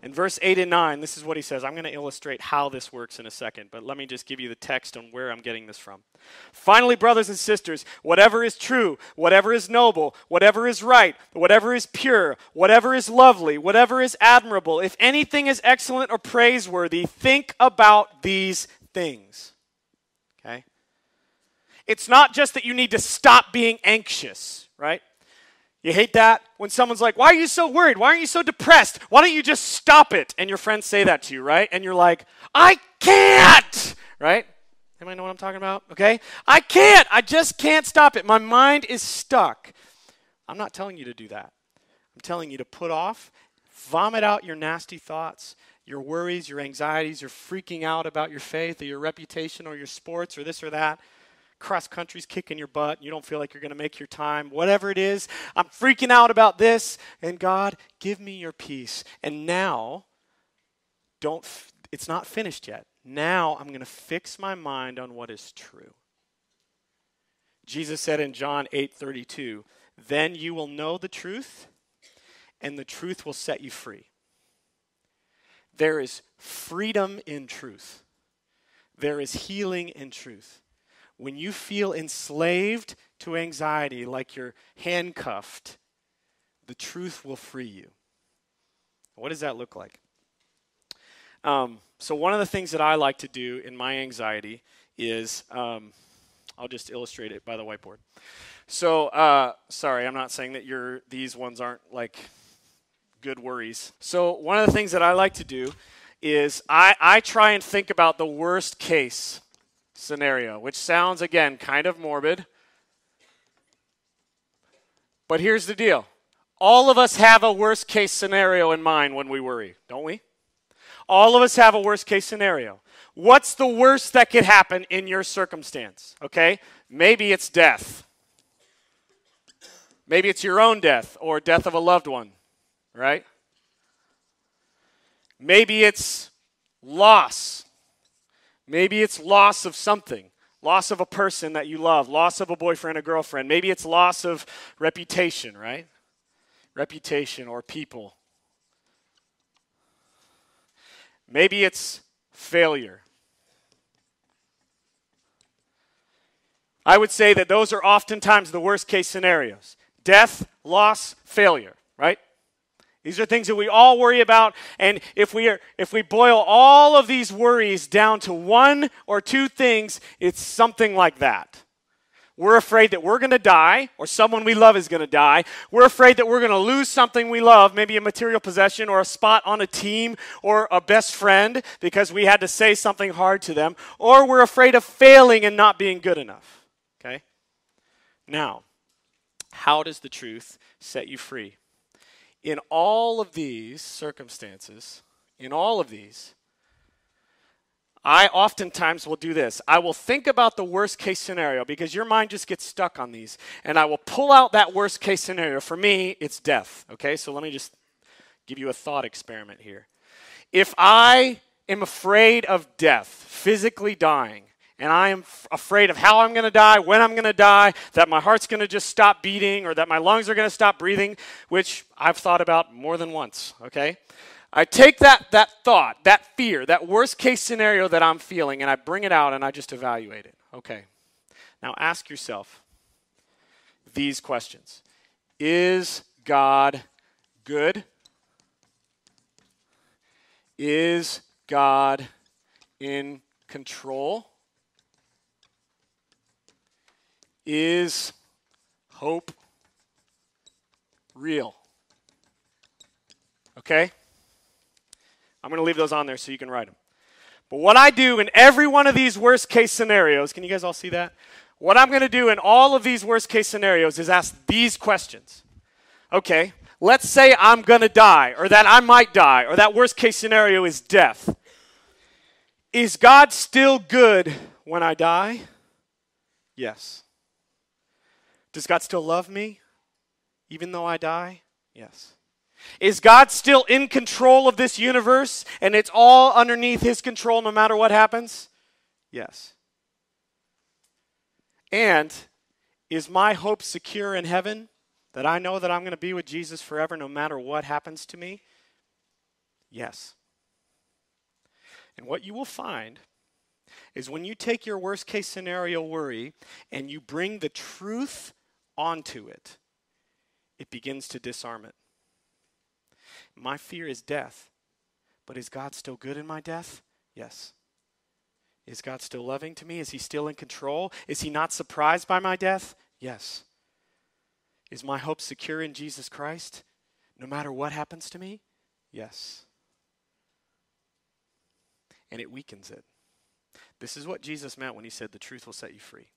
In verse 8 and 9, this is what he says. I'm going to illustrate how this works in a second, but let me just give you the text on where I'm getting this from. Finally, brothers and sisters, whatever is true, whatever is noble, whatever is right, whatever is pure, whatever is lovely, whatever is admirable, if anything is excellent or praiseworthy, think about these things. Okay? It's not just that you need to stop being anxious, right? You hate that? When someone's like, why are you so worried? Why aren't you so depressed? Why don't you just stop it? And your friends say that to you, right? And you're like, I can't, right? Anybody know what I'm talking about? Okay? I can't. I just can't stop it. My mind is stuck. I'm not telling you to do that. I'm telling you to put off, vomit out your nasty thoughts, your worries, your anxieties, your freaking out about your faith or your reputation or your sports or this or that. Cross country's kicking your butt. You don't feel like you're going to make your time. Whatever it is, I'm freaking out about this. And God, give me your peace. And now, it's not finished yet. Now I'm going to fix my mind on what is true. Jesus said in John 8:32, then you will know the truth, and the truth will set you free. There is freedom in truth. There is healing in truth. When you feel enslaved to anxiety, like you're handcuffed, the truth will free you. What does that look like? So one of the things that I like to do in my anxiety is, I'll just illustrate it by the whiteboard. So, sorry, I'm not saying that these ones aren't like good worries. So one of the things that I like to do is I try and think about the worst case scenario, which sounds, again, kind of morbid. But here's the deal. All of us have a worst case scenario in mind when we worry, don't we? All of us have a worst case scenario. What's the worst that could happen in your circumstance? Okay? Maybe it's death. Maybe it's your own death or death of a loved one, right? Maybe it's loss. Maybe it's loss of something, loss of a person that you love, loss of a boyfriend or girlfriend. Maybe it's loss of reputation, right? Reputation or people. Maybe it's failure. I would say that those are oftentimes the worst case scenarios. Death, loss, failure, right? These are things that we all worry about, and if we boil all of these worries down to one or two things, it's something like that. We're afraid that we're going to die, or someone we love is going to die. We're afraid that we're going to lose something we love, maybe a material possession or a spot on a team or a best friend because we had to say something hard to them, or we're afraid of failing and not being good enough. Okay? Now, how does the truth set you free? In all of these circumstances, I oftentimes will do this. I will think about the worst case scenario because your mind just gets stuck on these. And I will pull out that worst case scenario. For me, it's death. Okay, so let me just give you a thought experiment here. If I am afraid of death, physically dying, and I am afraid of how I'm going to die, when I'm going to die, that my heart's going to just stop beating, or that my lungs are going to stop breathing, which I've thought about more than once, okay? I take that thought, that fear, that worst case scenario that I'm feeling, and I bring it out and I just evaluate it. Okay. Now ask yourself these questions. Is God good? Is God in control? Is hope real? Okay? I'm going to leave those on there so you can write them. But what I do in every one of these worst case scenarios, can you guys all see that? What I'm going to do in all of these worst case scenarios is ask these questions. Okay, let's say I'm going to die, or that I might die, or that worst case scenario is death. Is God still good when I die? Yes. Does God still love me even though I die? Yes. Is God still in control of this universe and it's all underneath his control no matter what happens? Yes. And is my hope secure in heaven, that I know that I'm going to be with Jesus forever no matter what happens to me? Yes. And what you will find is when you take your worst case scenario worry and you bring the truth onto it, it begins to disarm it. My fear is death, but is God still good in my death? Yes. Is God still loving to me? Is he still in control? Is he not surprised by my death? Yes. Is my hope secure in Jesus Christ, no matter what happens to me? Yes. And it weakens it. This is what Jesus meant when he said the truth will set you free.